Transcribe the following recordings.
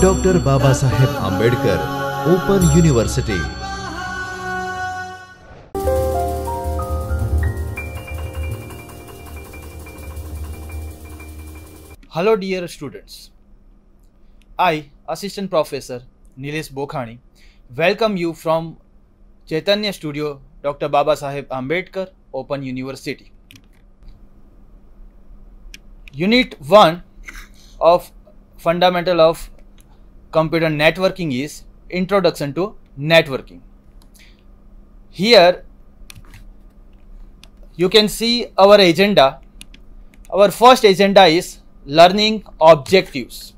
Dr. Babasaheb Ambedkar Open University. Hello dear students, I, Assistant Professor Nilesh Bokhani, welcome you from Chaitanya Studio Dr. Babasaheb Ambedkar Open University. Unit 1 of Fundamental of Computer Networking is Introduction to Networking. Here you can see our agenda. Our first agenda is learning objectives.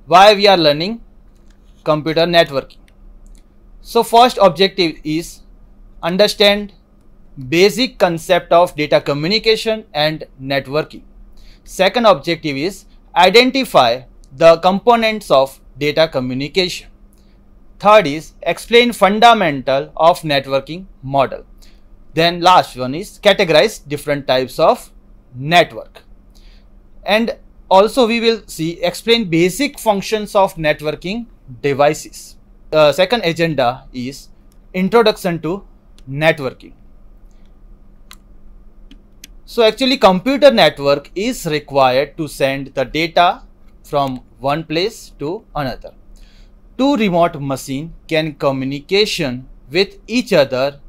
Why we are learning computer networking? So first objective is understand basic concept of data communication and networking. Second objective is identify the components of data communication. Third is explain fundamental of networking model. Then last one is categorize different types of network. And also we will see explain basic functions of networking devices. Second agenda is introduction to networking. So actually computer network is required to send the data from one place to another. Two remote machines can communication with each other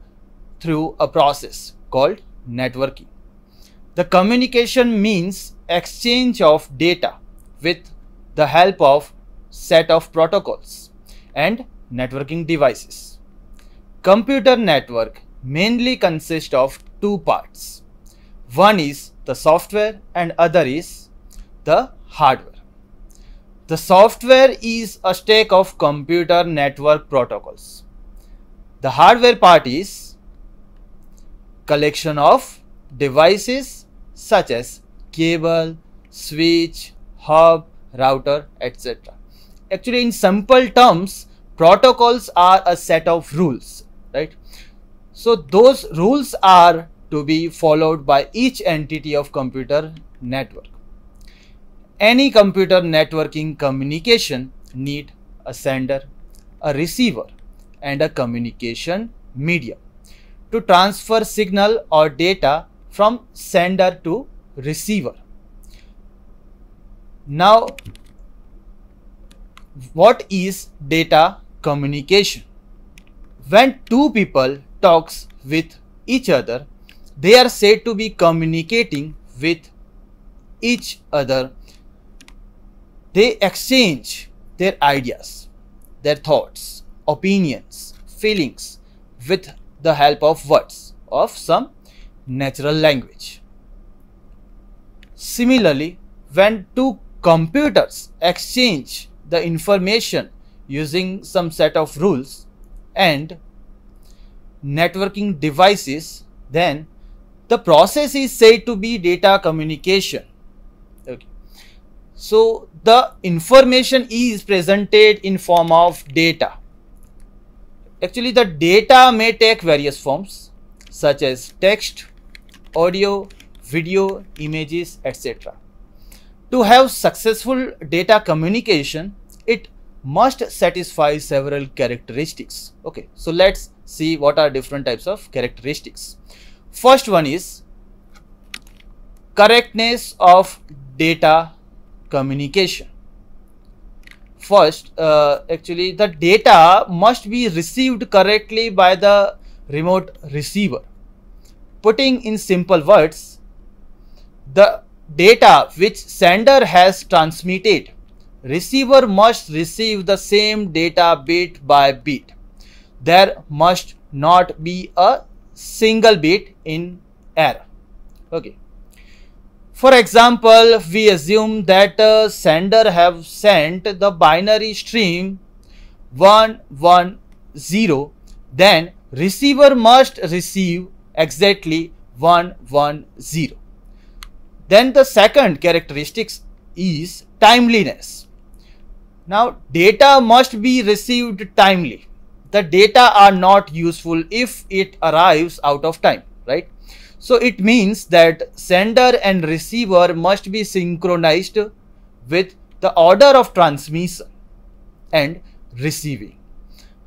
through a process called networking. The communication means exchange of data with the help of set of protocols and networking devices. Computer network mainly consists of two parts. One is the software and other is the hardware. The software is a stack of computer network protocols. The hardware part is collection of devices such as cable, switch, hub, router, etc. Actually, in simple terms, protocols are a set of rules, right? So those rules are to be followed by each entity of computer network. Any computer networking communication need a sender, a receiver, and a communication medium to transfer signal or data from sender to receiver. Now, what is data communication? When two people talks with each other, they are said to be communicating with each other. They exchange their ideas, their thoughts, opinions, feelings with the help of words of some natural language. Similarly, when two computers exchange the information using some set of rules and networking devices, then the process is said to be data communication. Okay. So the information is presented in form of data. Actually, the data may take various forms such as text, audio, video, images, etc. To have successful data communication, it must satisfy several characteristics. Okay, so let's see what are different types of characteristics. First one is correctness of data communication. First, actually the data must be received correctly by the remote receiver. Putting in simple words, the data which sender has transmitted, receiver must receive the same data bit by bit. There must not be a single bit in error. Okay. For example, we assume that sender have sent the binary stream 110, then receiver must receive exactly 110. Then the second characteristic is timeliness. Now data must be received timely. The data are not useful if it arrives out of time, right? So it means that sender and receiver must be synchronized with the order of transmission. and receiving.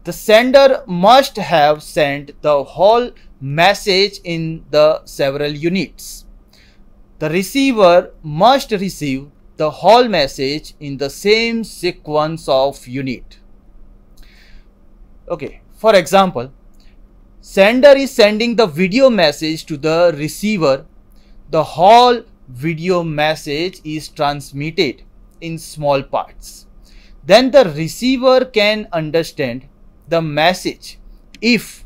The sender must have sent the whole message in the several units. The receiver must receive the whole message in the same sequence of unit. Okay, for example, sender is sending the video message to the receiver. The whole video message is transmitted in small parts. Then the receiver can understand the message if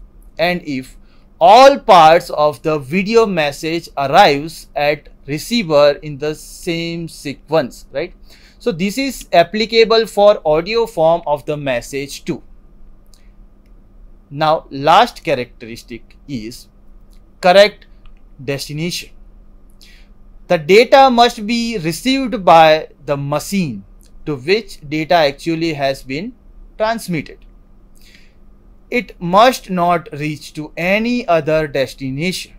all parts of the video message arrives at receiver in the same sequence, right? So this is applicable for audio form of the message too. Now last characteristic is correct destination. The data must be received by the machine to which data actually has been transmitted. It must not reach to any other destination.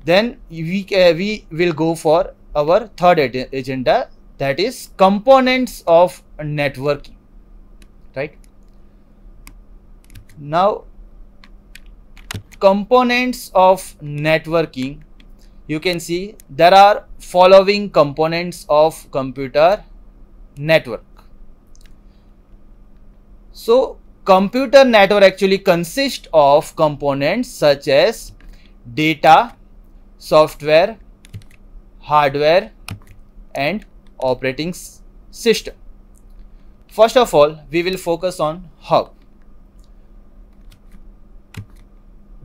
Then we will go for our third agenda, that is components of networking, right? Now components of networking, you can see there are following components of computer network. So computer network actually consists of components such as data, software, hardware and operating system. First of all, we will focus on hub.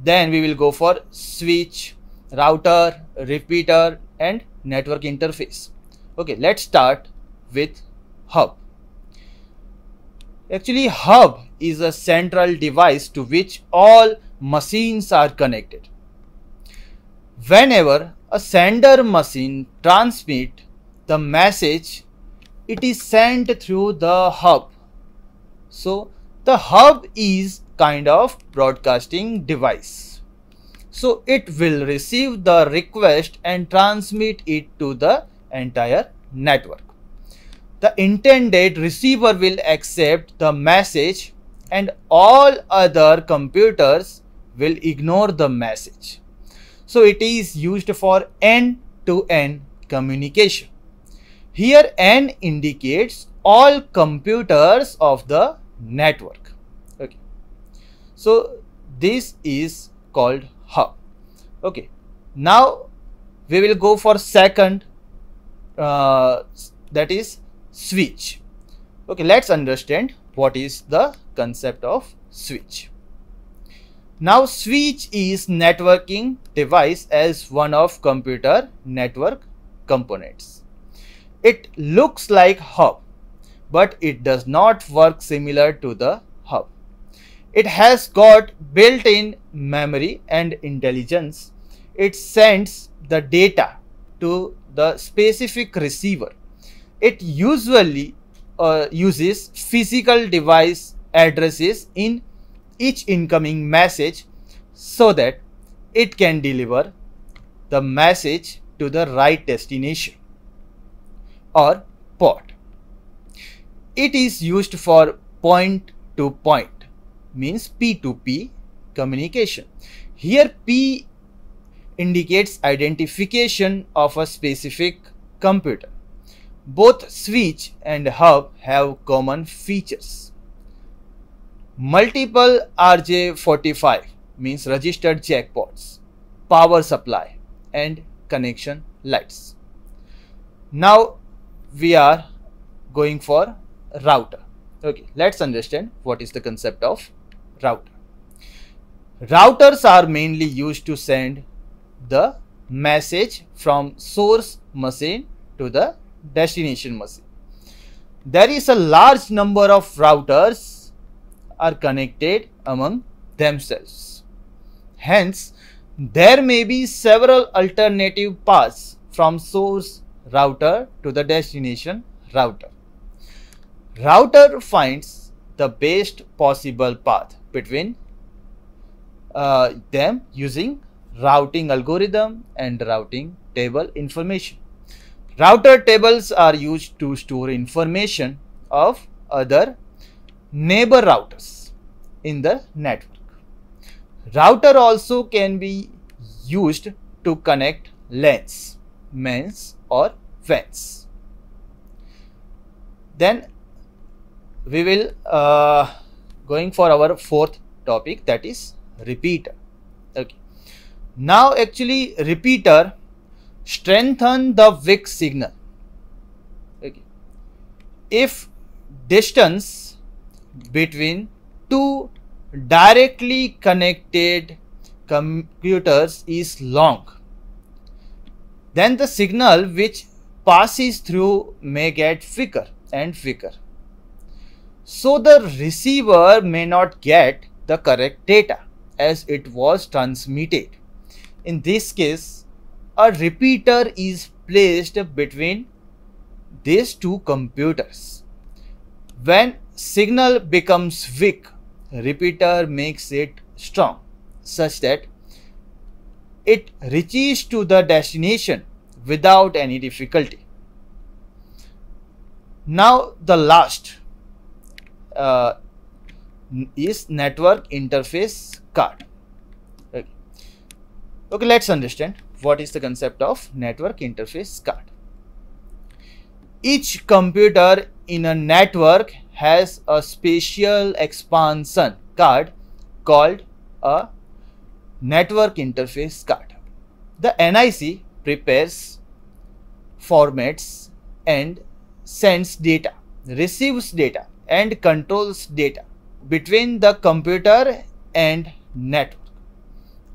Then we will go for switch, router, repeater and network interface. Okay, let's start with hub. Actually, hub is a central device to which all machines are connected. Whenever a sender machine transmits the message, it is sent through the hub. So the hub is kind of broadcasting device. So it will receive the request and transmit it to the entire network. The intended receiver will accept the message and all other computers will ignore the message. So it is used for end-to-end communication. Here N indicates all computers of the network. Okay. So this is called hub. Okay. Now we will go for second, that is switch. Okay, let's understand what is the concept of switch. Now switch is networking device as one of computer network components. It looks like hub, but it does not work similar to the hub. It has got built-in memory and intelligence. It sends the data to the specific receiver. It usually uses physical device addresses in each incoming message so that it can deliver the message to the right destination or port. It is used for point to point, means P2P communication. Here P indicates identification of a specific computer. Both switch and hub have common features. Multiple RJ45 means registered jackpots, power supply and connection lights. Now we are going for router. Okay, let's understand what is the concept of router. Routers are mainly used to send the message from source machine to the destination machine. There is a large number of routers are connected among themselves. Hence, there may be several alternative paths from source router to the destination router. Router finds the best possible path between them using routing algorithm and routing table information. Router tables are used to store information of other neighbor routers in the network. Router also can be used to connect LANs, MENS or WANs. Then we will going for our fourth topic, that is repeater. Okay. Now actually repeater strengthen the weak signal. Okay. If distance between two directly connected computers is long, then the signal which passes through may get weaker and weaker. So the receiver may not get the correct data as it was transmitted. In this case, a repeater is placed between these two computers. When signal becomes weak, repeater makes it strong such that it reaches to the destination without any difficulty. Now the last is network interface card. Okay, let's understand what is the concept of network interface card. Each computer in a network has a special expansion card called a network interface card. The NIC prepares, formats and sends data, receives data and controls data between the computer and network.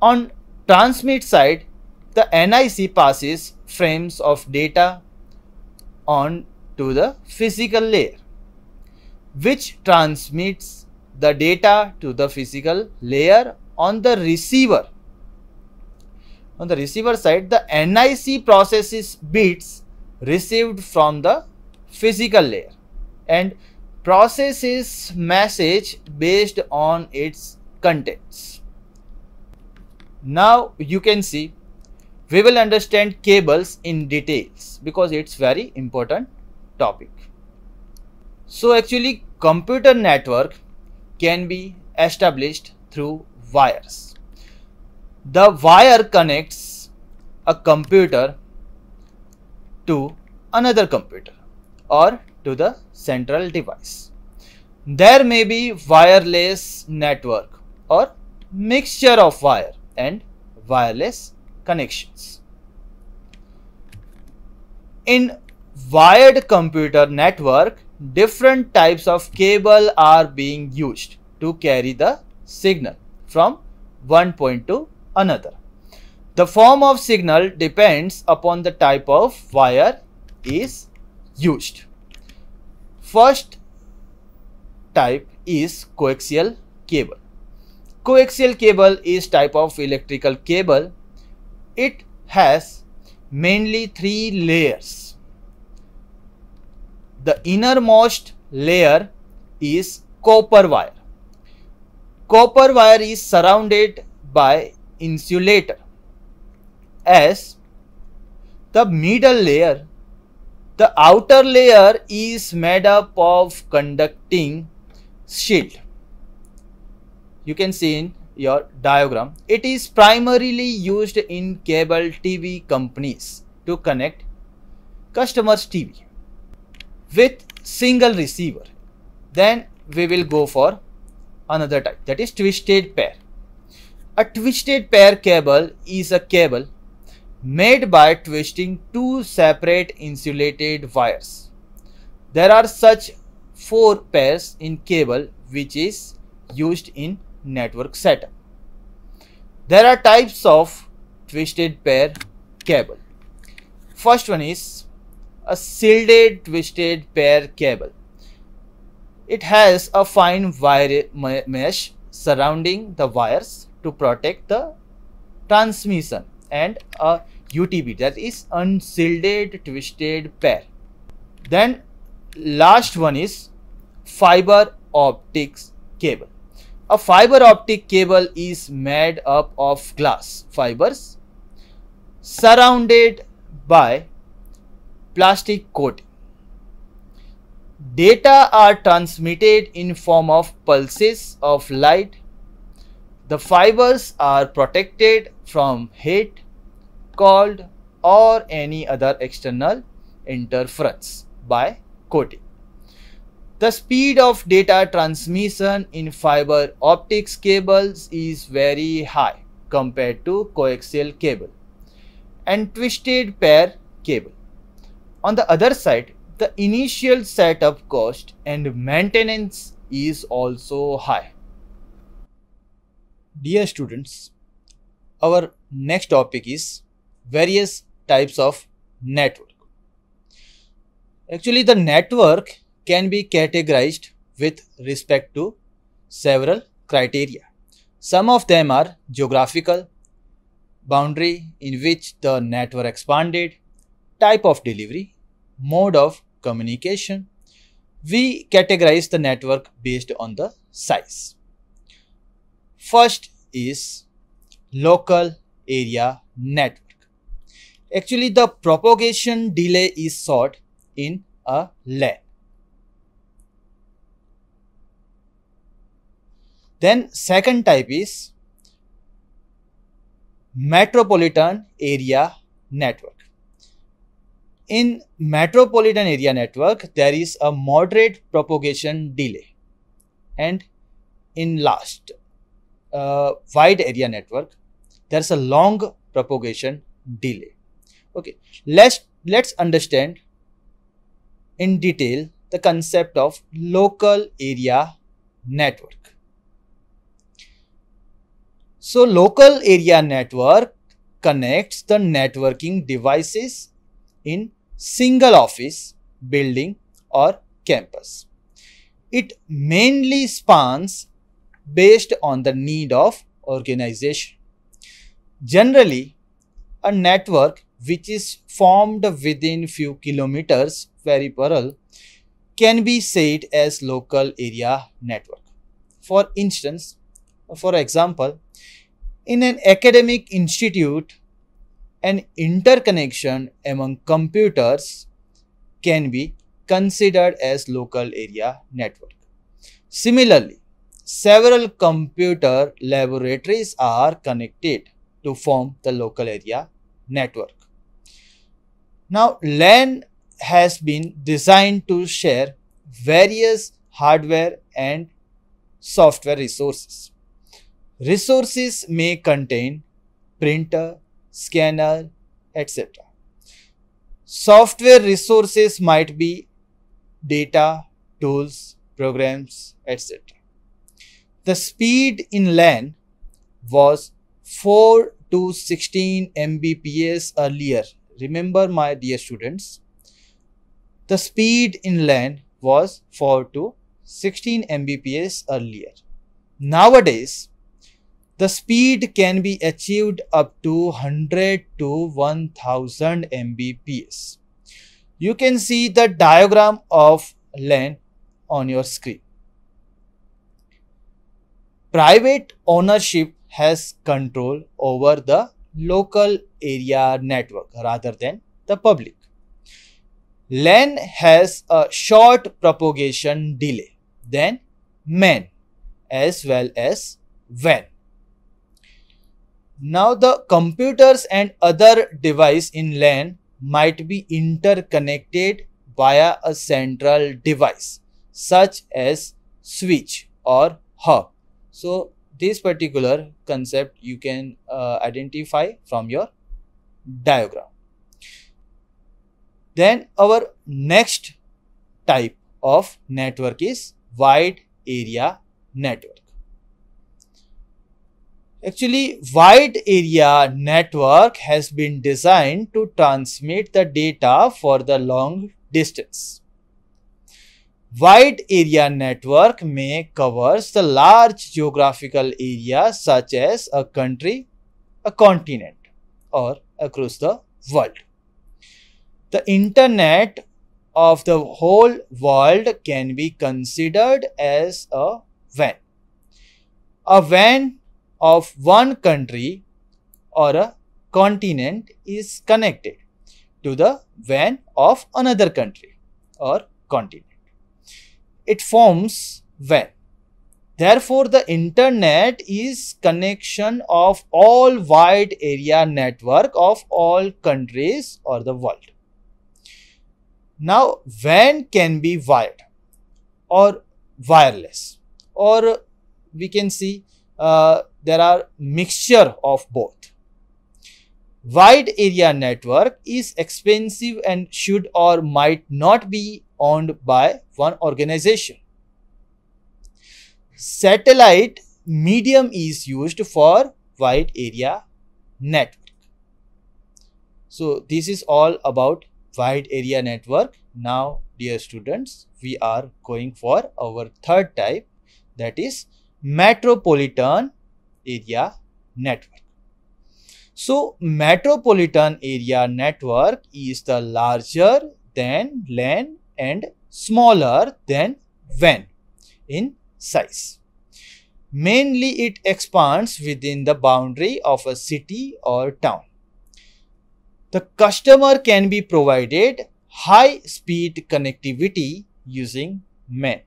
On transmit side, the NIC passes frames of data on to the physical layer, which transmits the data to the physical layer on the receiver. On the receiver side, the NIC processes bits received from the physical layer and processes message based on its contents. Now you can see we will understand cables in details because it's very important topic. So actually computer network can be established through wires. The wire connects a computer to another computer or to the central device. There may be wireless network or mixture of wire and wireless connections. In wired computer network, different types of cable are being used to carry the signal from one point to another. The form of signal depends upon the type of wire is used. First type is coaxial cable. Coaxial cable is type of electrical cable. It has mainly three layers. The innermost layer is copper wire. Copper wire is surrounded by insulator. As the middle layer, the outer layer is made up of conducting shield. You can see in your diagram, it is primarily used in cable TV companies to connect customers' TV with single receiver. Then we will go for another type, that is twisted pair. A twisted pair cable is a cable made by twisting two separate insulated wires. There are such 4 pairs in cable which is used in network setup. There are types of twisted pair cable. First one is a shielded twisted pair cable. It has a fine wire mesh surrounding the wires to protect the transmission, and a UTP, that is unshielded twisted pair. Then last one is fiber optics cable. A fiber optic cable is made up of glass fibers surrounded by plastic coating. Data are transmitted in form of pulses of light. The fibers are protected from heat, cold, or any other external interference by coating. The speed of data transmission in fiber optics cables is very high compared to coaxial cable and twisted pair cable. On the other side, the initial setup cost and maintenance is also high. Dear students, our next topic is various types of network. Actually, the network can be categorized with respect to several criteria. Some of them are geographical, boundary in which the network expanded, type of delivery, mode of communication. We categorize the network based on the size. First is local area network. Actually, the propagation delay is short in a LAN. Then second type is metropolitan area network. In metropolitan area network, there is a moderate propagation delay, and in last wide area network, there's a long propagation delay. Okay, let's understand in detail the concept of local area network. So local area network connects the networking devices in single office, building or campus. It mainly spans based on the need of organization. Generally, a network which is formed within few kilometers peripheral can be said as local area network. For instance, for example, in an academic institute, an interconnection among computers can be considered as local area network. Similarly, several computer laboratories are connected to form the local area network. Now, LAN has been designed to share various hardware and software resources. Resources may contain printer, scanner, etc. Software resources might be data, tools, programs, etc. The speed in LAN was 4 to 16 Mbps earlier. Remember, my dear students, the speed in LAN was 4 to 16 Mbps earlier. Nowadays, the speed can be achieved up to 100 to 1000 Mbps. You can see the diagram of LAN on your screen. Private ownership has control over the local area network rather than the public. LAN has a short propagation delay than MAN as well as WAN. Now, the computers and other devices in LAN might be interconnected via a central device such as switch or hub. So, this particular concept you can identify from your diagram. Then our next type of network is wide area network. Actually, wide area network has been designed to transmit the data for the long distance. Wide area network may covers the large geographical area such as a country, a continent, or across the world. The internet of the whole world can be considered as a WAN. A WAN of one country or a continent is connected to the WAN of another country or continent. It forms WAN. Therefore, the internet is connection of all wide area network of all countries or the world. Now, WAN can be wired or wireless, or we can see there are mixture of both. Wide area network is expensive and should or might not be owned by one organization. Satellite medium is used for wide area network. So this is all about wide area network. Now, dear students, we are going for our third type, that is metropolitan area network. So metropolitan area network is the larger than LAN and smaller than WAN in size. Mainly it expands within the boundary of a city or town. The customer can be provided high speed connectivity using MAN.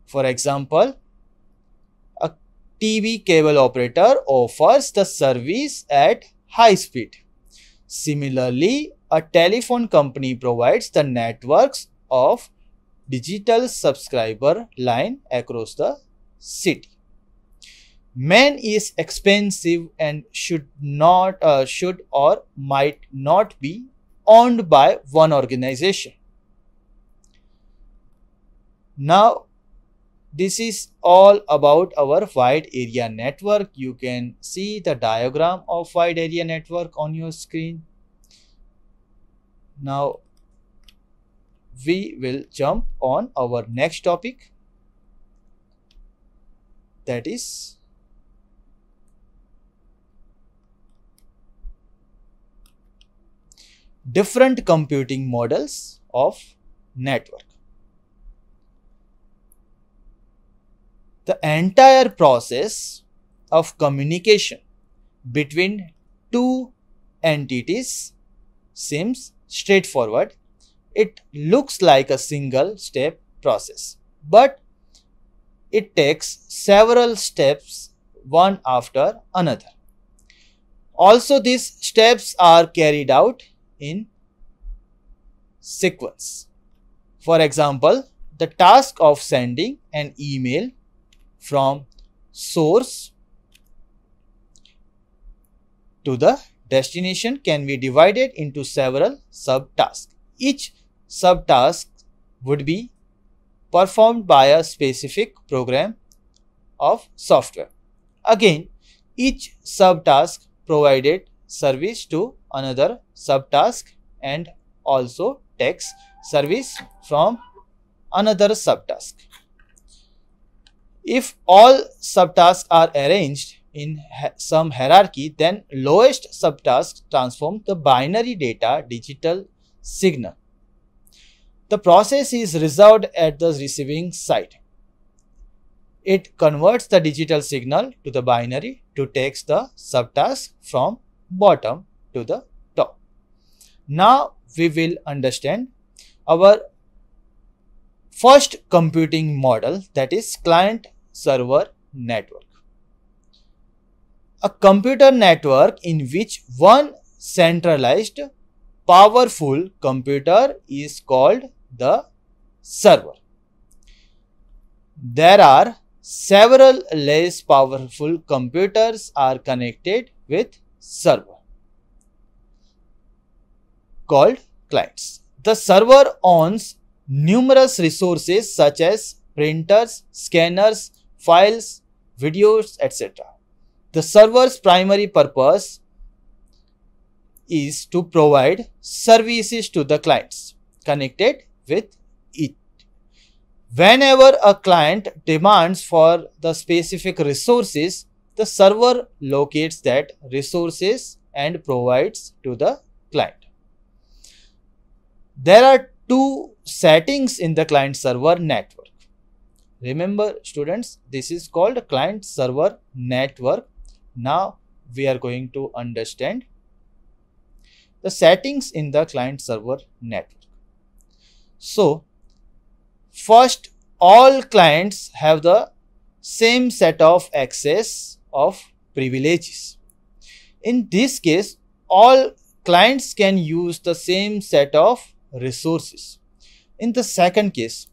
For example, a TV cable operator offers the service at high speed. Similarly, a telephone company provides the networks of digital subscriber line across the city. MAN is expensive and should or might not be owned by one organization. Now, this is all about our wide area network. You can see the diagram of wide area network on your screen. Now, we will jump on our next topic, that is different computing models of network. The entire process of communication between two entities seems straightforward. It looks like a single step process, but it takes several steps one after another. Also, these steps are carried out in sequence. For example, the task of sending an email from source to the destination can be divided into several subtasks. Each subtask would be performed by a specific program of software. Again, each subtask provided service to another subtask and also takes service from another subtask. If all subtasks are arranged in some hierarchy, then lowest subtask transforms the binary data digital signal. The process is resolved at the receiving side. It converts the digital signal to the binary to take the subtask from bottom to the top. Now we will understand our first computing model, that is client-server network. A computer network in which one centralized powerful computer is called the server. There are several less powerful computers are connected with server called clients. The server owns numerous resources such as printers, scanners, files, videos, etc. The server's primary purpose is to provide services to the clients connected with it. Whenever a client demands for the specific resources, the server locates that resources and provides to the client. There are two settings in the client-server network. Remember students, this is called client-server network. Now we are going to understand the settings in the client server network. So first, all clients have the same set of access of privileges. In this case, all clients can use the same set of resources. In the second case,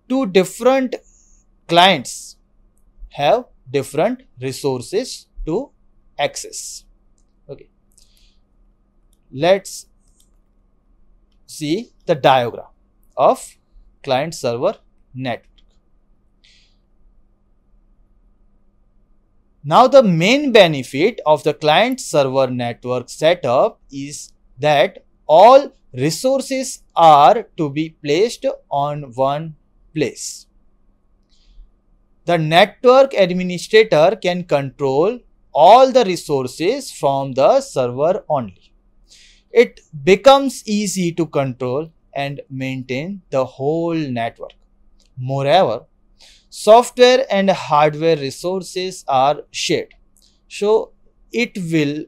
two different clients have different resources to access. Okay, let's see the diagram of client server network. Now the main benefit of the client server network setup is that all resources are to be placed on one place. The network administrator can control all the resources from the server only. It becomes easy to control and maintain the whole network. Moreover, software and hardware resources are shared, so it will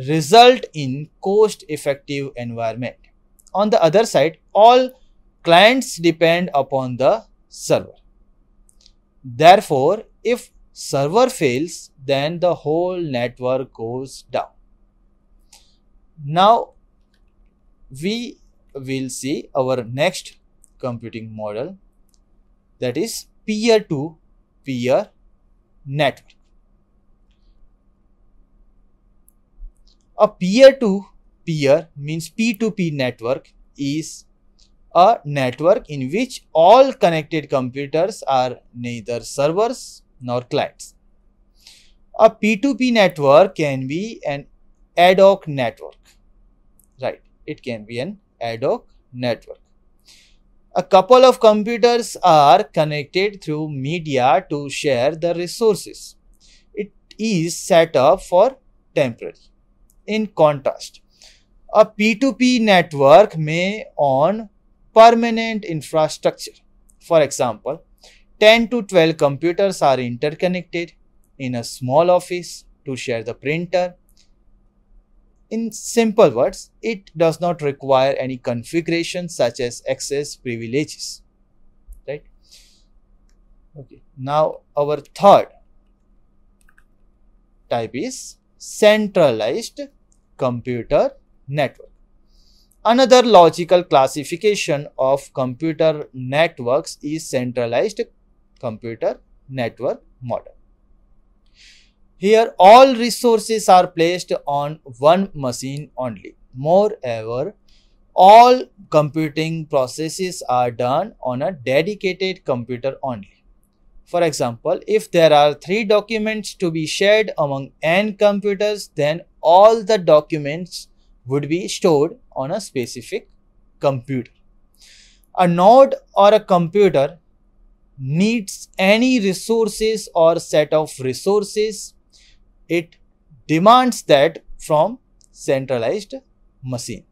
result in cost-effective environment. On the other side, all clients depend upon the server. Therefore, if server fails, then the whole network goes down. Now we will see our next computing model, that is peer-to-peer network. A peer-to-peer means P2P network is a network in which all connected computers are neither servers nor clients. A P2P network can be an ad hoc network, right? It can be an ad hoc network. A couple of computers are connected through media to share the resources. It is set up for temporary. In contrast, a P2P network may own permanent infrastructure. For example, 10 to 12 computers are interconnected in a small office to share the printer. In simple words, it does not require any configuration such as access privileges, right? Okay. Now our third type is centralized computer network. Another logical classification of computer networks is centralized computer network model. Here, all resources are placed on one machine only. Moreover, all computing processes are done on a dedicated computer only. For example, if there are 3 documents to be shared among n computers, then all the documents would be stored on a specific computer. A node or a computer needs any resources or set of resources. It demands that from centralized machine.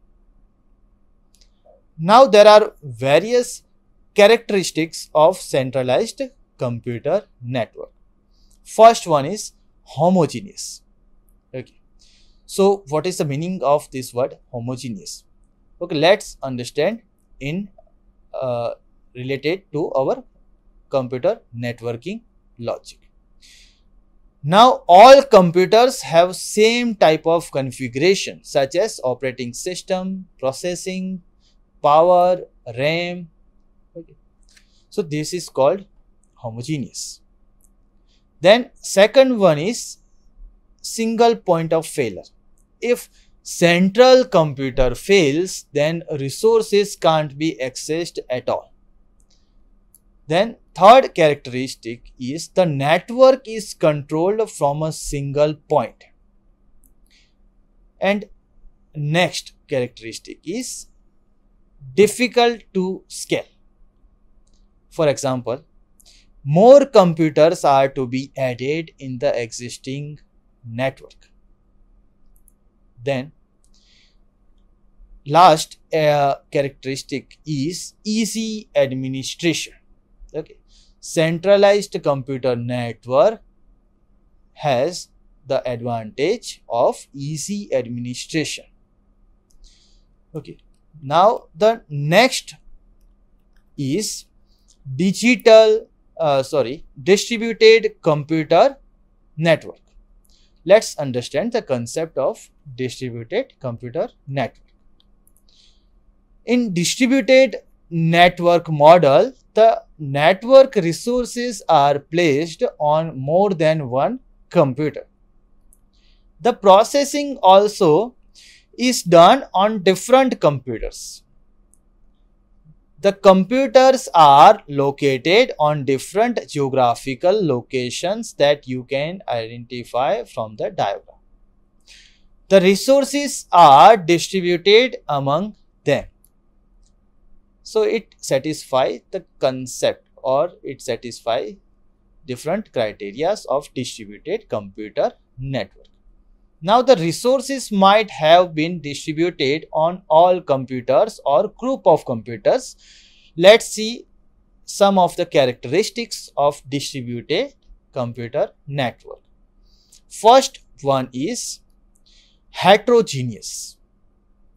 Now there are various characteristics of centralized computer network. First one is homogeneous. Okay. So what is the meaning of this word homogeneous? Okay, let's understand in related to our computer networking logic. Now all computers have same type of configuration such as operating system, processing, power, RAM. Okay. So this is called homogeneous. Then second one is single point of failure. If central computer fails, then resources can't be accessed at all. Then third characteristic is the network is controlled from a single point. And next characteristic is difficult to scale. For example, more computers are to be added in the existing network. Then last characteristic is easy administration. Okay. Centralized computer network has the advantage of easy administration. Okay. Now the next is distributed computer network. Let's understand the concept of distributed computer network. In distributed network model, the network resources are placed on more than one computer. The processing also is done on different computers. The computers are located on different geographical locations that you can identify from the diagram. The resources are distributed among them. So it satisfies the concept, or it satisfies different criteria of distributed computer network. Now the resources might have been distributed on all computers or group of computers. Let's see some of the characteristics of distributed computer network. First one is heterogeneous.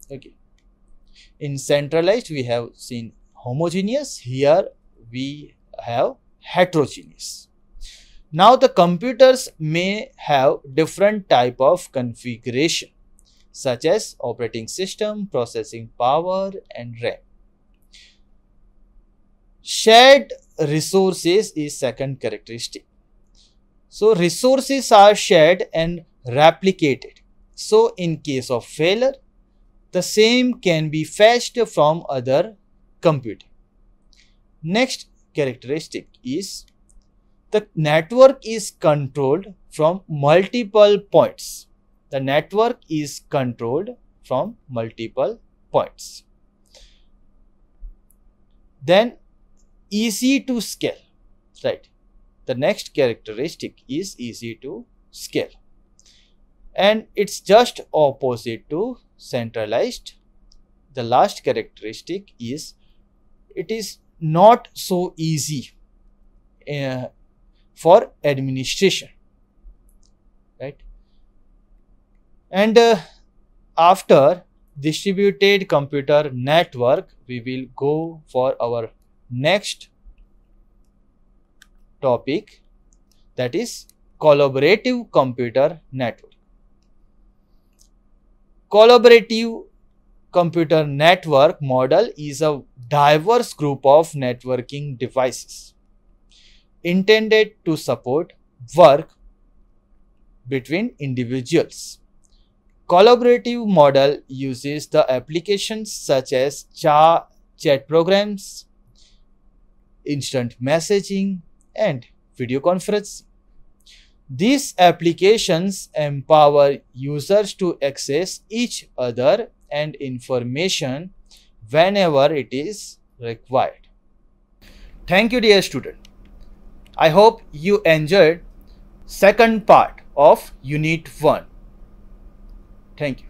Okay. In centralized we have seen homogeneous, here we have heterogeneous. Now the computers may have different type of configuration such as operating system, processing power and RAM. Shared resources is second characteristic. So resources are shared and replicated. So in case of failure, the same can be fetched from other computer. Next characteristic is the network is controlled from multiple points. The network is controlled from multiple points. Then easy to scale, right? The next characteristic is easy to scale. And it's just opposite to centralized. The last characteristic is it is not so easy for administration, right? And after distributed computer network, we will go for our next topic, that is collaborative computer network. Collaborative computer network model is a diverse group of networking devices intended to support work between individuals. Collaborative model uses the applications such as chat programs, instant messaging and video conferencing. These applications empower users to access each other and information whenever it is required. Thank you, dear student. I hope you enjoyed second part of Unit 1. Thank you.